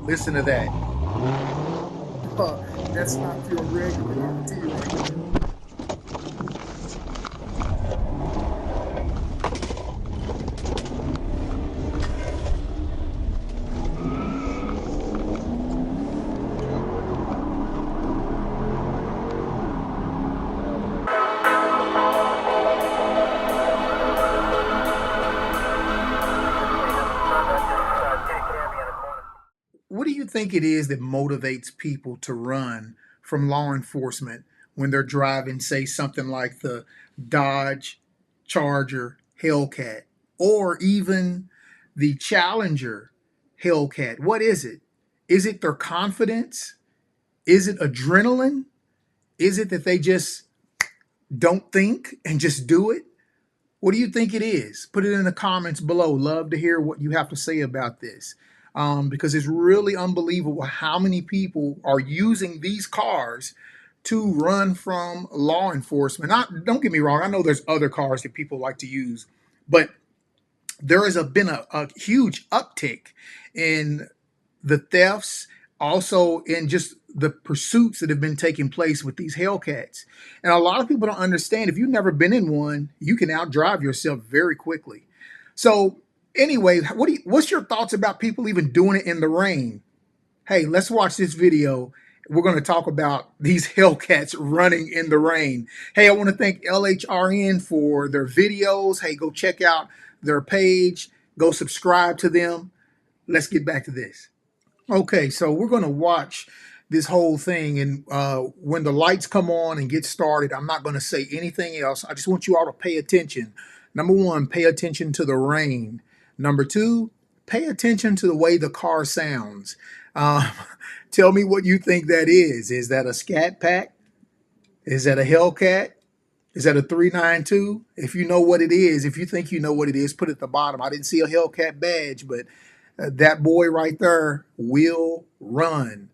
Listen to that. That's not your regular RT right there. What do you think it is that motivates people to run from law enforcement when they're driving, say, something like the Dodge Charger Hellcat or even the Challenger Hellcat? What is it? Is it their confidence? Is it adrenaline? Is it that they just don't think and just do it? What do you think it is? Put it in the comments below. Love to hear what you have to say about this. Because it's really unbelievable how many people are using these cars to run from law enforcement. Not, don't get me wrong, I know there's other cars that people like to use, but there has been a huge uptick in the thefts, also in just the pursuits that have been taking place with these Hellcats. And a lot of people don't understand, if you've never been in one, you can outdrive yourself very quickly. So anyway, what's your thoughts about people even doing it in the rain? Hey, let's watch this video. We're going to talk about these Hellcats running in the rain. Hey, I want to thank LHRN for their videos. Hey, go check out their page. Go subscribe to them. Let's get back to this. Okay, so we're going to watch this whole thing, and when the lights come on and get started, I'm not going to say anything else. I just want you all to pay attention. Number one, pay attention to the rain. Number two, pay attention to the way the car sounds. Uh, tell me what you think that is. Is that a Scat Pack? Is that a Hellcat? Is that a 392? If you know what it is, if you think you know what it is, put it at the bottom. I didn't see a Hellcat badge, but that boy right there will run.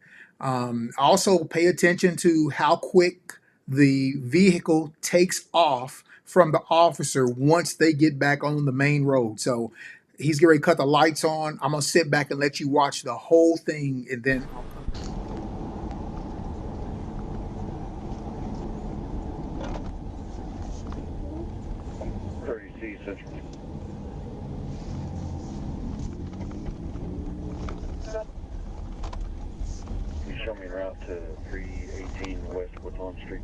Also, pay attention to how quick the vehicle takes off from the officer once they get back on the main road. So he's getting ready to cut the lights on. I'm going to sit back and let you watch the whole thing, and then I'll come back. 30C Central. You show me a route to 318 West Woodlawn Street.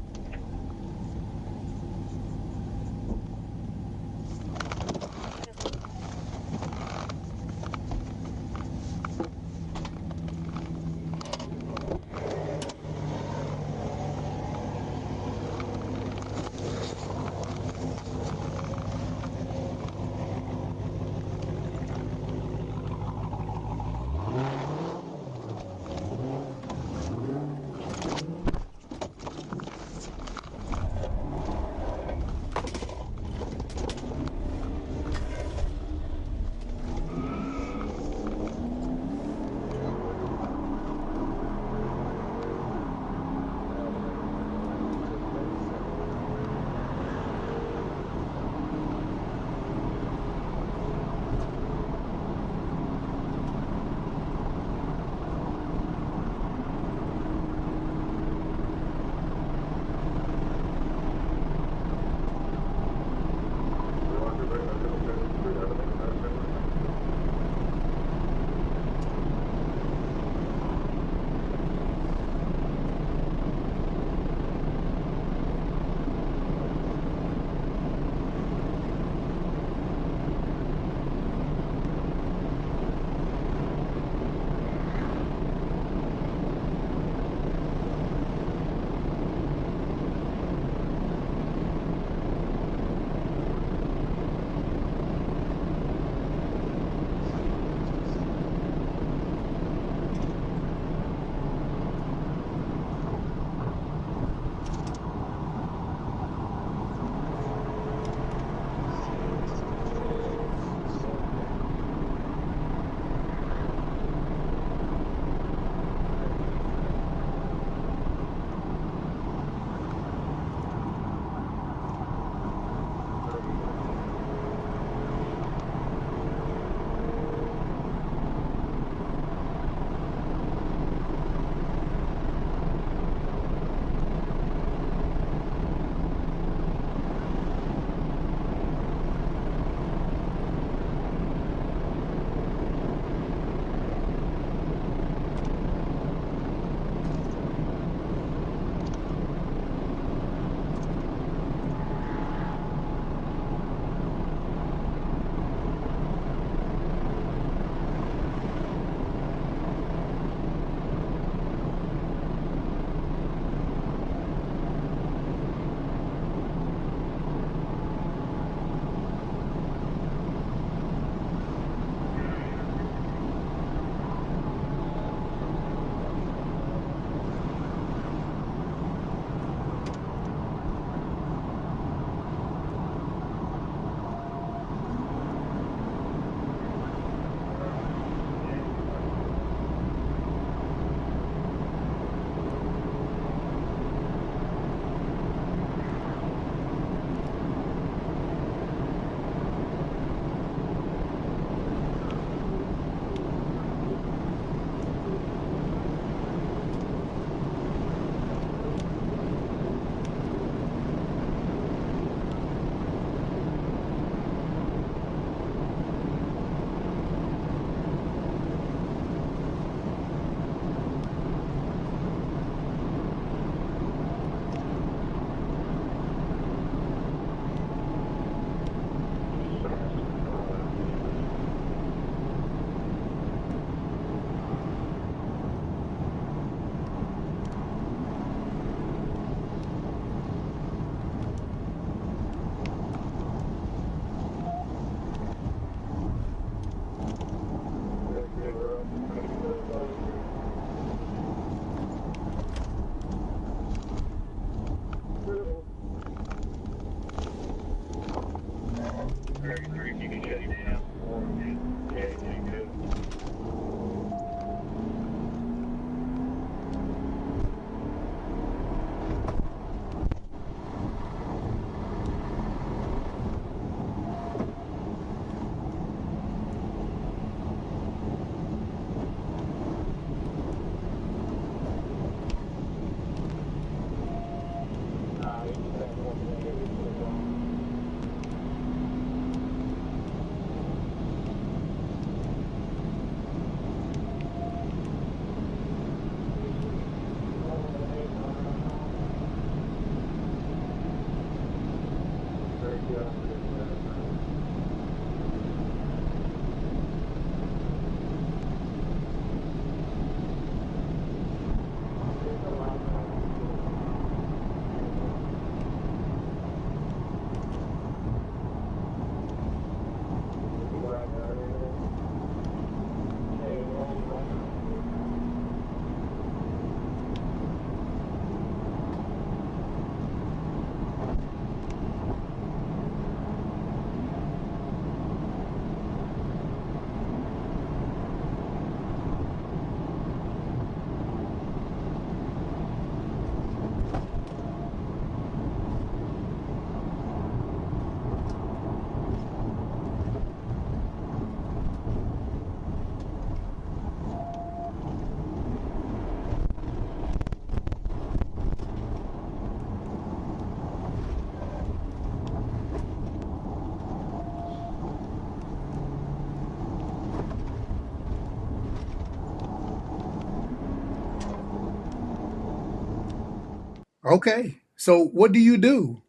Okay, so what do you do?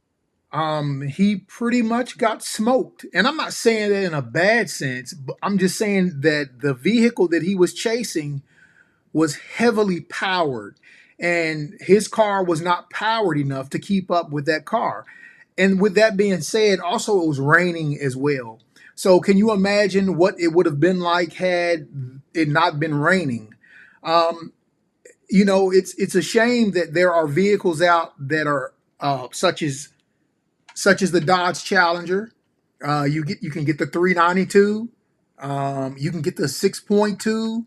He pretty much got smoked. And I'm not saying that in a bad sense, but I'm just saying that the vehicle that he was chasing was heavily powered, and his car was not powered enough to keep up with that car. And with that being said, also it was raining as well. So can you imagine what it would have been like had it not been raining? Um, it's a shame that there are vehicles out that are such as the Dodge Challenger. You can get the 392. You can get the 6.2,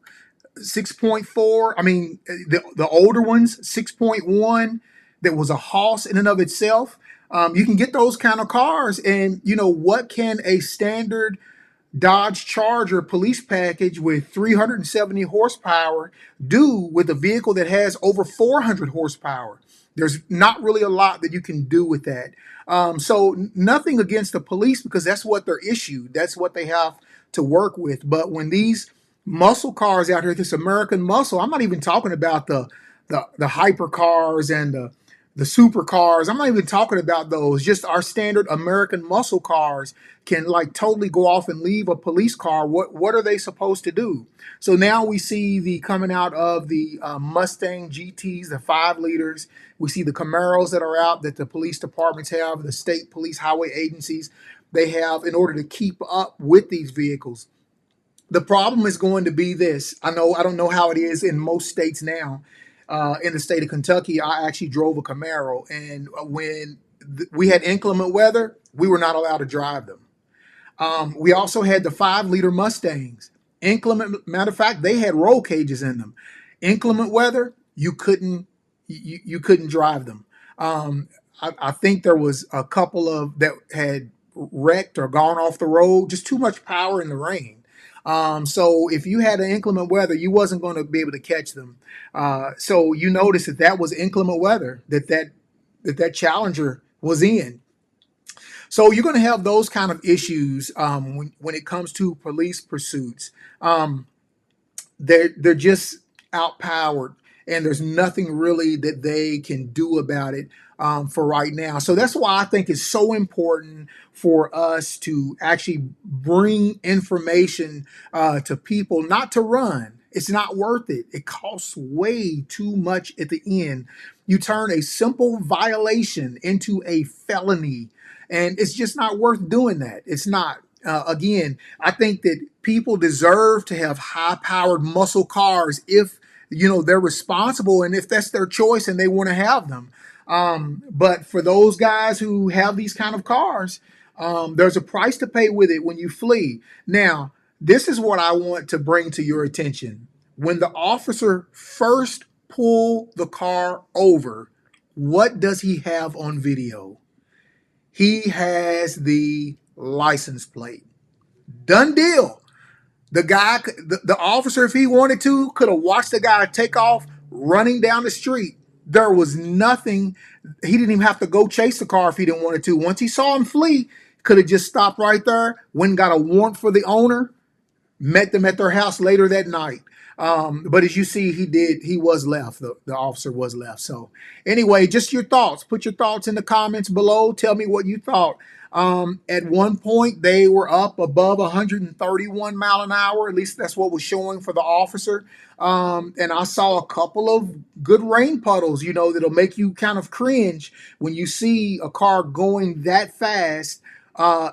6.4. I mean, the older ones, 6.1, that was a hoss in and of itself. You can get those kind of cars, and what can a standard Dodge Charger police package with 370 horsepower do with a vehicle that has over 400 horsepower? There's not really a lot that you can do with that. So nothing against the police, because that's what they're issued. That's what they have to work with. But when these muscle cars out here, this American muscle, I'm not even talking about the hyper cars and the supercars. I'm not even talking about those. Just our standard American muscle cars can like totally go off and leave a police car. What are they supposed to do? So now we see the coming out of the Mustang GTs, the 5 liters. We see the Camaros that are out that the police departments have, the state police highway agencies they have in order to keep up with these vehicles. The problem is going to be this. I don't know how it is in most states now. In the state of Kentucky, I actually drove a Camaro, and when we had inclement weather, we were not allowed to drive them. We also had the 5 liter Mustangs. Inclement, matter of fact, they had roll cages in them. Inclement weather, you couldn't drive them. I think there was a couple of that had wrecked or gone off the road. Just too much power in the rain. So if you had an inclement weather, you wasn't going to be able to catch them. So you notice that was inclement weather that Challenger was in. So you're going to have those kind of issues when it comes to police pursuits. They're just outpowered, and there's nothing really that they can do about it for right now. So that's why I think it's so important for us to actually bring information to people, not to run. It's not worth it. It costs way too much at the end. You turn a simple violation into a felony, and it's just not worth doing that. It's not. Again, I think that people deserve to have high-powered muscle cars if they're responsible and if that's their choice and they want to have them. But for those guys who have these kind of cars, there's a price to pay with it when you flee. Now, this is what I want to bring to your attention. When the officer first pulled the car over, what does he have on video? He has the license plate. Done deal. The officer, if he wanted to, could have watched the guy take off running down the street. There was nothing. He didn't even have to go chase the car if he didn't want to. Once he saw him flee, could have just stopped right there, went and got a warrant for the owner, met them at their house later that night. But as you see, he was left. The officer was left. So anyway, just your thoughts. Put your thoughts in the comments below. Tell me what you thought. At one point, they were up above 131 mile an hour. At least that's what was showing for the officer. And I saw a couple of good rain puddles, that'll make you kind of cringe when you see a car going that fast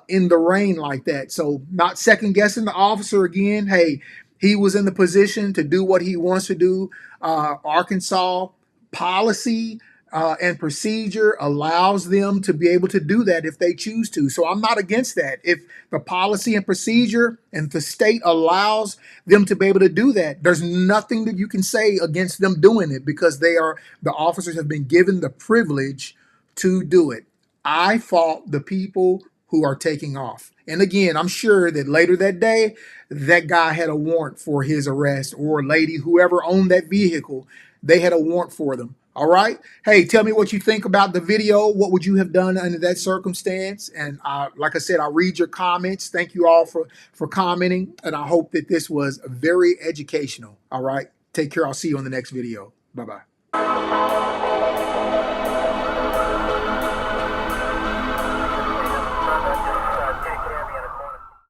in the rain like that. So not second guessing the officer again. Hey, he was in the position to do what he wants to do. Arkansas policy and procedure allows them to be able to do that if they choose to. So I'm not against that. If the policy and procedure and the state allows them to be able to do that, there's nothing that you can say against them doing it, because the officers have been given the privilege to do it. I fault the people who are taking off. And again, I'm sure that later that day, that guy had a warrant for his arrest, or lady, whoever owned that vehicle, they had a warrant for them. All right. Hey, tell me what you think about the video. What would you have done under that circumstance? And like I said, I'll read your comments. Thank you all for commenting. And I hope that this was very educational. All right. Take care. I'll see you on the next video. Bye-bye.